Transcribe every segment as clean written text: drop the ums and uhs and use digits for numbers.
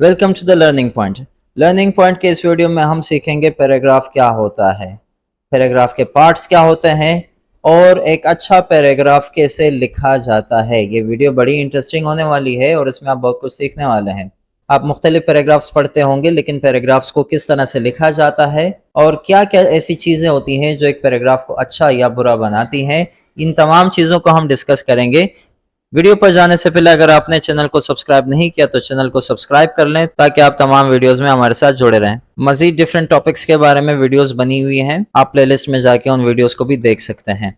Welcome to the learning point. Learning point के इस video में हम सीखेंगे पैराग्राफ क्या होता है, पैराग्राफ के पार्ट्स क्या होते हैं और एक अच्छा पैराग्राफ कैसे लिखा जाता है। ये वीडियो बड़ी इंटरेस्टिंग होने वाली है और इसमें आप बहुत कुछ सीखने वाले हैं। आप मुख्तलिफ पैराग्राफ्स पढ़ते होंगे, लेकिन पैराग्राफ्स को किस तरह से लिखा जाता है और क्या क्या ऐसी चीज़ें होती हैं जो एक पैराग्राफ को अच्छा या बुरा बनाती हैं, इन तमाम चीज़ों को हम डिस्कस करेंगे। वीडियो पर जाने से पहले अगर आपने चैनल को सब्सक्राइब नहीं किया तो चैनल को सब्सक्राइब कर लें ताकि आप तमाम वीडियोस में हमारे साथ जुड़े रहें। मजीद डिफरेंट टॉपिक्स के बारे में वीडियोस बनी हुई हैं, आप प्लेलिस्ट में जाके उन वीडियोस को भी देख सकते हैं।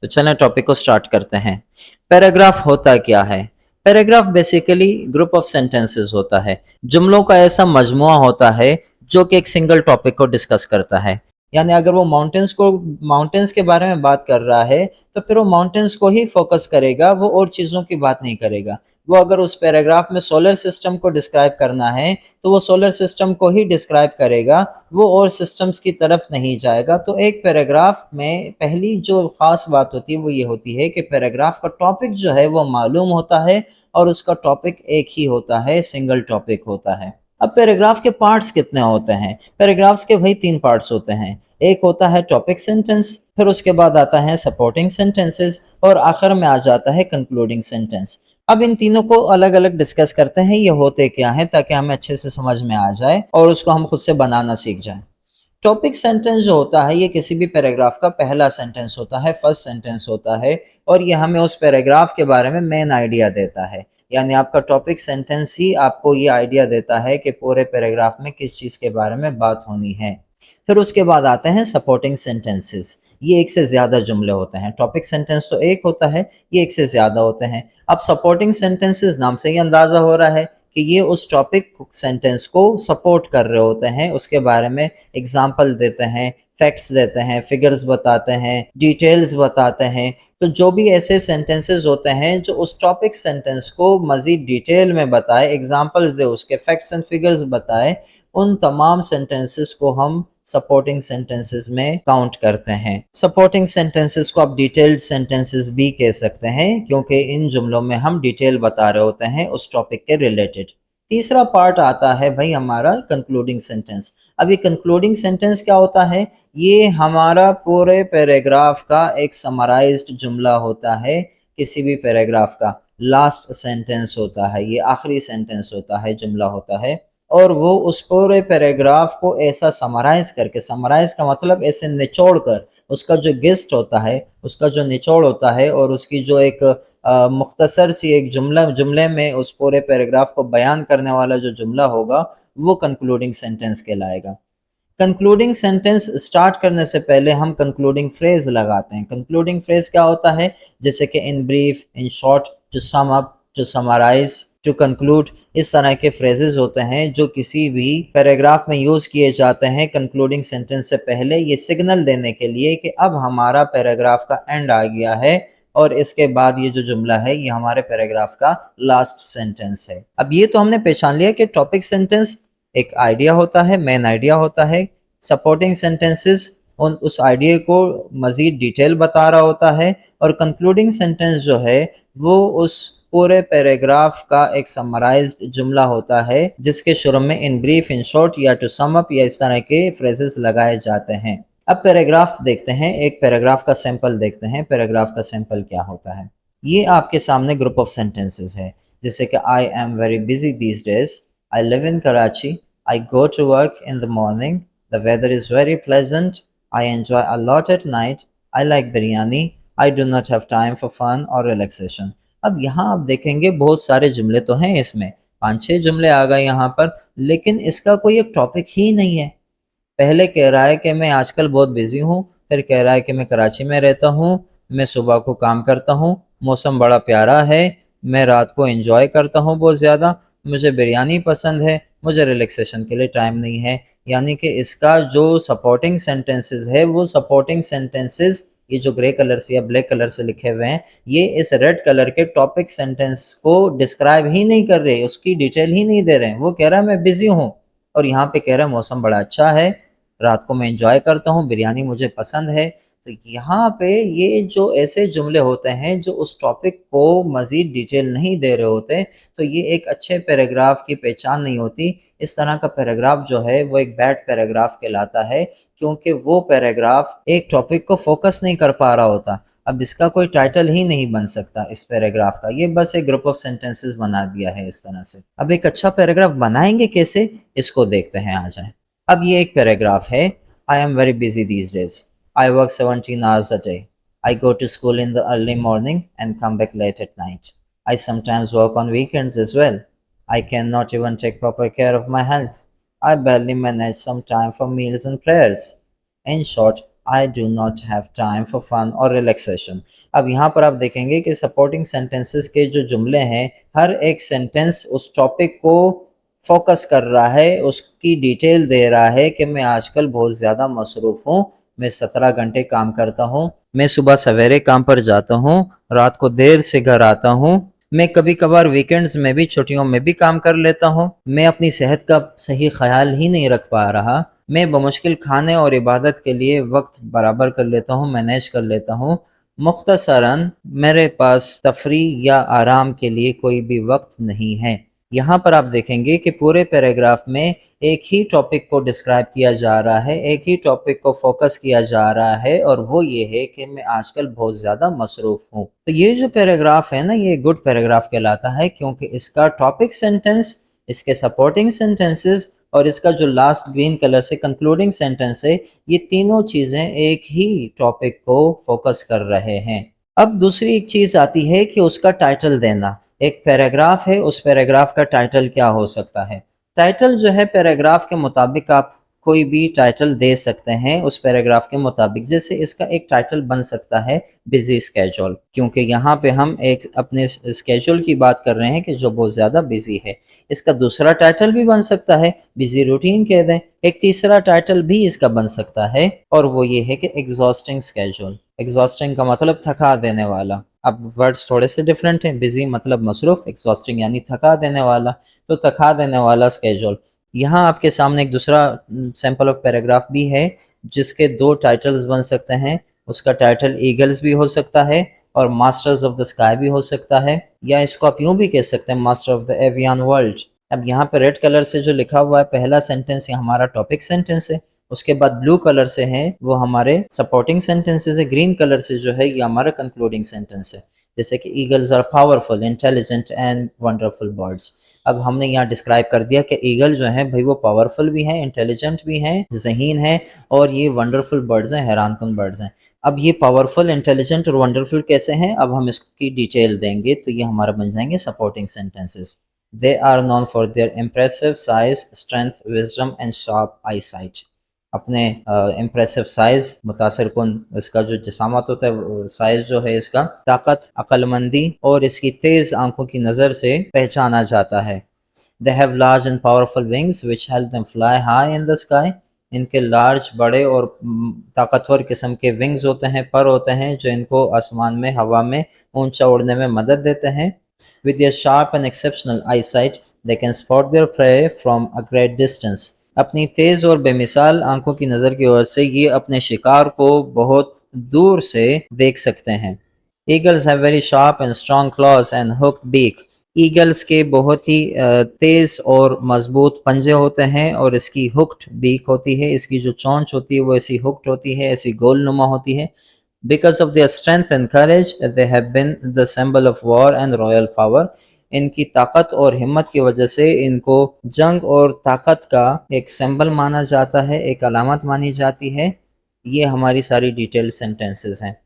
तो चलें टॉपिक को स्टार्ट करते हैं। पैराग्राफ होता क्या है? Paragraph basically group of sentences होता है, जुमलों का ऐसा मजमुआ होता है जो कि एक सिंगल टॉपिक को डिस्कस करता है। यानी अगर वो माउंटेन्स के बारे में बात कर रहा है तो फिर वो माउंटेन्स को ही फोकस करेगा, वो और चीज़ों की बात नहीं करेगा। वो अगर उस पैराग्राफ में सोलर सिस्टम को डिस्क्राइब करना है तो वो सोलर सिस्टम को ही डिस्क्राइब करेगा, वो और सिस्टम्स की तरफ नहीं जाएगा। तो एक पैराग्राफ में पहली जो ख़ास बात होती है वो ये होती है कि पैराग्राफ का टॉपिक जो है वो मालूम होता है और उसका टॉपिक एक ही होता है, सिंगल टॉपिक होता है। अब पैराग्राफ के पार्ट्स कितने होते हैं? पैराग्राफ्स के भाई 3 पार्ट्स होते हैं। एक होता है टॉपिक सेंटेंस, फिर उसके बाद आता है सपोर्टिंग सेंटेंसेस और आखिर में आ जाता है कंक्लूडिंग सेंटेंस। अब इन तीनों को अलग-अलग डिस्कस करते हैं, ये होते क्या हैं, ताकि हमें अच्छे से समझ में आ जाए और उसको हम खुद से बनाना सीख जाएं। टॉपिक सेंटेंस जो होता है ये किसी भी पैराग्राफ का पहला सेंटेंस होता है, फर्स्ट सेंटेंस होता है और ये हमें उस पैराग्राफ के बारे में मेन आइडिया देता है। यानी आपका टॉपिक सेंटेंस ही आपको ये आइडिया देता है कि पूरे पैराग्राफ में किस चीज़ के बारे में बात होनी है। फिर उसके बाद आते हैं सपोर्टिंग सेंटेंसेस। ये एक से ज़्यादा जुमले होते हैं। टॉपिक सेंटेंस तो एक होता है, ये एक से ज़्यादा होते हैं। अब सपोर्टिंग सेंटेंसेस नाम से ही अंदाज़ा हो रहा है कि ये उस टॉपिक सेंटेंस को सपोर्ट कर रहे होते हैं, उसके बारे में एग्जाम्पल देते हैं, फैक्ट्स देते हैं, फिगर्स बताते हैं, डिटेल्स बताते हैं। तो जो भी ऐसे सेंटेंसेस होते हैं जो उस टॉपिक सेंटेंस को मज़ीद डिटेल में बताए, एग्जाम्पल्स दे, उसके फैक्ट्स एंड फिगर्स बताए, उन तमाम सेंटेंसेस को हम सपोर्टिंग सेंटेंसेस में काउंट करते हैं। सपोर्टिंग सेंटेंसेस को आप डिटेल्ड सेंटेंसेस भी कह सकते हैं, क्योंकि इन जुमलों में हम डिटेल बता रहे होते हैं उस टॉपिक के रिलेटेड। तीसरा पार्ट आता है भाई हमारा कंक्लूडिंग सेंटेंस। अब ये कंक्लूडिंग सेंटेंस क्या होता है? ये हमारा पूरे पैराग्राफ का एक समराइज्ड जुमला होता है। किसी भी पैराग्राफ का लास्ट सेंटेंस होता है, ये आखिरी सेंटेंस होता है, जुमला होता है और वो उस पूरे पैराग्राफ को ऐसा समराइज करके, समराइज का मतलब ऐसे निचोड़ कर, उसका जो गिस्ट होता है, उसका जो निचोड़ होता है और उसकी जो एक मुख्तसर सी एक जुमले में उस पूरे पैराग्राफ को बयान करने वाला जो जुमला होगा, वो कंक्लूडिंग सेंटेंस कहलाएगा। कंक्लूडिंग सेंटेंस स्टार्ट करने से पहले हम कंक्लूडिंग फ्रेज लगाते हैं। कंक्लूडिंग फ्रेज क्या होता है? जैसे कि in brief, in short, to sum up, to summarise, to conclude, इस तरह के फ्रेजेस होते हैं जो किसी भी पैराग्राफ में यूज़ किए जाते हैं कंक्लूडिंग सेंटेंस से पहले, ये सिग्नल देने के लिए कि अब हमारा पैराग्राफ का एंड आ गया है और इसके बाद ये जो जुमला है ये हमारे पैराग्राफ का लास्ट सेंटेंस है। अब ये तो हमने पहचान लिया कि टॉपिक सेंटेंस एक आइडिया होता है, मेन आइडिया होता है। सपोर्टिंग सेंटेंसेस उस आइडिया को मज़ीद डिटेल बता रहा होता है और कंक्लूडिंग सेंटेंस जो है वो उस पूरे पैराग्राफ का एक समराइज्ड जुमला होता है जिसके शुरू में इन ब्रीफ, इन शॉर्ट या टू सम अप या इस तरह के फ्रेजेस लगाए जाते हैं। अब पैराग्राफ देखते हैं, एक पैराग्राफ का सैंपल देखते हैं। पैराग्राफ का सैंपल क्या होता है? ये आपके सामने ग्रुप ऑफ सेंटेंसेस है, जैसे कि I am very busy these days, I live in Karachi, I go to work in the morning. The weather is very pleasant. I enjoy a lot at night. I like biryani. I do not have time for fun or relaxation. अब यहाँ आप देखेंगे बहुत सारे जुमले तो हैं इसमें, 5-6 जुमले आ गए यहाँ पर, लेकिन इसका कोई एक टॉपिक ही नहीं है। पहले कह रहा है कि मैं आजकल बहुत बिजी हूँ, फिर कह रहा है कि मैं कराची में रहता हूँ, मैं सुबह को काम करता हूँ, मौसम बड़ा प्यारा है, मैं रात को एंजॉय करता हूँ बहुत ज़्यादा, मुझे बिरयानी पसंद है, मुझे रिलैक्सेशन के लिए टाइम नहीं है। यानी कि इसका जो सपोर्टिंग सेंटेंसेस है वो सपोर्टिंग सेंटेंसेस, ये जो ग्रे कलर से या ब्लैक कलर से लिखे हुए हैं, ये इस रेड कलर के टॉपिक सेंटेंस को डिस्क्राइब ही नहीं कर रहे, उसकी डिटेल ही नहीं दे रहे हैं। वो कह रहा है मैं बिजी हूँ और यहाँ पे कह रहा है मौसम बड़ा अच्छा है, रात को मैं एंजॉय करता हूँ, बिरयानी मुझे पसंद है। तो यहाँ पे ये जो ऐसे जुमले होते हैं जो उस टॉपिक को मज़ीद डिटेल नहीं दे रहे होते, तो ये एक अच्छे पैराग्राफ की पहचान नहीं होती। इस तरह का पैराग्राफ जो है वो एक बैड पैराग्राफ कहलाता है, क्योंकि वो पैराग्राफ एक टॉपिक को फोकस नहीं कर पा रहा होता। अब इसका कोई टाइटल ही नहीं बन सकता इस पैराग्राफ का, ये बस एक ग्रुप ऑफ सेंटेंसेस बना दिया है इस तरह से। अब एक अच्छा पैराग्राफ बनाएंगे कैसे, इसको देखते हैं, आ जाए। अब ये एक पैराग्राफ है, I am very busy these days, I work 17 hours a day. I go to school in the early morning and come back late at night. I sometimes work on weekends as well. I cannot even take proper care of my health. I barely manage some time for meals and prayers. In short, I do not have time for fun or relaxation. अब यहाँ पर आप देखेंगे कि supporting sentences के जो जुमले हैं, हर एक सेंटेंस उस टॉपिक को फोकस कर रहा है, उसकी डिटेल दे रहा है कि मैं आजकल बहुत ज़्यादा मसरूफ़ हूँ, मैं 17 घंटे काम करता हूँ, मैं सुबह सवेरे काम पर जाता हूँ, रात को देर से घर आता हूँ, मैं कभी कभार वीकेंड्स में भी, छुट्टियों में भी काम कर लेता हूँ, मैं अपनी सेहत का सही ख्याल ही नहीं रख पा रहा, मैं बमुश्किल खाने और इबादत के लिए वक्त बराबर कर लेता हूँ, मैनेज कर लेता हूँ। मुख्तसरन मेरे पास तफरीह या आराम के लिए कोई भी वक्त नहीं है। यहाँ पर आप देखेंगे कि पूरे पैराग्राफ में एक ही टॉपिक को डिस्क्राइब किया जा रहा है, एक ही टॉपिक को फोकस किया जा रहा है, और वो ये है कि मैं आजकल बहुत ज़्यादा मसरूफ़ हूँ। तो ये जो पैराग्राफ है ना, ये गुड पैराग्राफ कहलाता है, क्योंकि इसका टॉपिक सेंटेंस, इसके सपोर्टिंग सेंटेंसेस और इसका जो लास्ट ग्रीन कलर से कंक्लूडिंग सेंटेंस है, ये तीनों चीज़ें एक ही टॉपिक को फोकस कर रहे हैं। अब दूसरी एक चीज़ आती है कि उसका टाइटल देना। एक पैराग्राफ है, उस पैराग्राफ का टाइटल क्या हो सकता है? टाइटल जो है पैराग्राफ के मुताबिक आप कोई भी टाइटल दे सकते हैं उस पैराग्राफ के मुताबिक। जैसे इसका एक टाइटल बन सकता है बिजी स्केड्यूल, क्योंकि यहाँ पे हम एक अपने स्केड्यूल की बात कर रहे हैं कि जो बहुत ज़्यादा बिजी है। इसका दूसरा टाइटल भी बन सकता है बिजी रूटीन कह दें। एक तीसरा टाइटल भी इसका बन सकता है, और वो ये है कि एग्जॉस्टिंग स्केड्यूल। एग्जॉस्टिंग का मतलब थका देने वाला। अब वर्ड्स थोड़े से डिफरेंट हैं, बिजी मतलब मसरूफ, एग्जॉस्टिंग यानी थका देने वाला, तो थका देने वाला स्केड्यूल। यहाँ आपके सामने एक दूसरा सैंपल ऑफ पैराग्राफ भी है जिसके दो टाइटल्स बन सकते हैं। उसका टाइटल ईगल्स भी हो सकता है और मास्टर्स ऑफ द स्काई भी हो सकता है, या इसको आप यूं भी कह सकते हैं master of the avian world. अब यहाँ पे रेड कलर से जो लिखा हुआ है पहला सेंटेंस, ये हमारा टॉपिक सेंटेंस है। उसके बाद ब्लू कलर से है वो हमारे सपोर्टिंग सेंटेंसेस है, ग्रीन कलर से जो है ये हमारा कंक्लूडिंग सेंटेंस है। जैसे कि eagles are powerful, intelligent and wonderful birds. अब हमने यहाँ डिस्क्राइब कर दिया कि ईगल जो है भाई वो पावरफुल भी हैं, इंटेलिजेंट भी हैं, ज़हीन है, और ये वंडरफुल बर्ड्स हैं, हैरानकुन बर्ड्स हैं। अब ये पावरफुल, इंटेलिजेंट और वंडरफुल कैसे हैं, अब हम इसकी डिटेल देंगे, तो ये हमारा बन जाएंगे supporting sentences. They are known for their impressive size, strength, wisdom and sharp eyesight. अपने इम्प्रेसिव साइज, मुतासर कुन इसका जो जिसामत होता है, साइज जो है इसका, ताकत, अक्लमंदी और इसकी तेज़ आंखों की नज़र से पहचाना जाता है। They have large and powerful wings which help them fly high in the sky. इनके लार्ज, बड़े और ताकतवर किस्म के विंग्स होते हैं, पर होते हैं, जो इनको आसमान में, हवा में ऊंचा उड़ने में मदद देते हैं। With their sharp and exceptional eyesight, they can spot their prey from a great distance. अपनी तेज और बेमिसाल आंखों की नज़र की वजह से ये अपने शिकार को बहुत दूर से देख सकते हैं। Eagles have very sharp and strong claws and hooked beak. Eagles के बहुत ही तेज़ और मजबूत पंजे होते हैं, और इसकी हुक्ड बीक होती है, इसकी जो चोंच होती है वो ऐसी हुक्ड होती है, ऐसी गोल नुमा होती है। Because of their strength and courage, they have been the symbol of war and royal power. इनकी ताकत और हिम्मत की वजह से इनको जंग और ताकत का एक सिंबल माना जाता है, एक अलामत मानी जाती है। ये हमारी सारी डिटेल सेंटेंसेस हैं।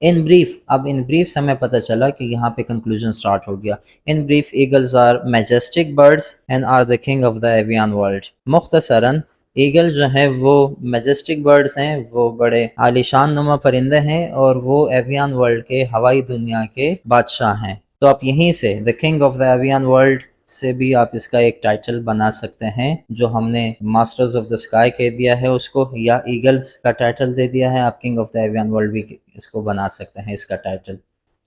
इन ब्रीफ, अब इन ब्रीफ से हमें पता चला कि यहाँ पे कंक्लूजन स्टार्ट हो गया। In brief, eagles are majestic birds and are the king of the avian world. मुख्तसरन ईगल जो है वो मैजेस्टिक बर्ड्स हैं, वो बड़े आलिशान नुमा परिंदे हैं, और वो एवियन वर्ल्ड के हवाई दुनिया के बादशाह हैं। तो आप यहीं से the king of the avian world से भी आप इसका एक टाइटल बना सकते हैं, जो हमने मास्टर्स ऑफ द स्काई कह दिया है उसको, या ईगल्स का टाइटल दे दिया है, आप king of the avian world भी इसको बना सकते हैं इसका टाइटल।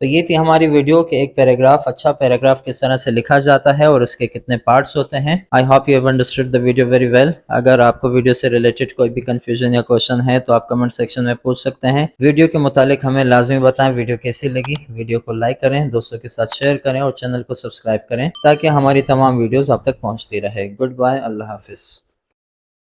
तो ये थी हमारी वीडियो कि एक पैराग्राफ, अच्छा पैराग्राफ किस तरह से लिखा जाता है और उसके कितने पार्ट्स होते हैं। I hope you have understood the video very well. अगर आपको वीडियो से रिलेटेड कोई भी कंफ्यूजन या क्वेश्चन है तो आप कमेंट सेक्शन में पूछ सकते हैं। वीडियो के मुतालिक हमें लाजमी बताएं वीडियो कैसी लगी। वीडियो को लाइक करें, दोस्तों के साथ शेयर करें और चैनल को सब्सक्राइब करें ताकि हमारी तमाम वीडियोज़ आप तक पहुँचती रहे। गुड बाय, अल्लाह हाफिज़।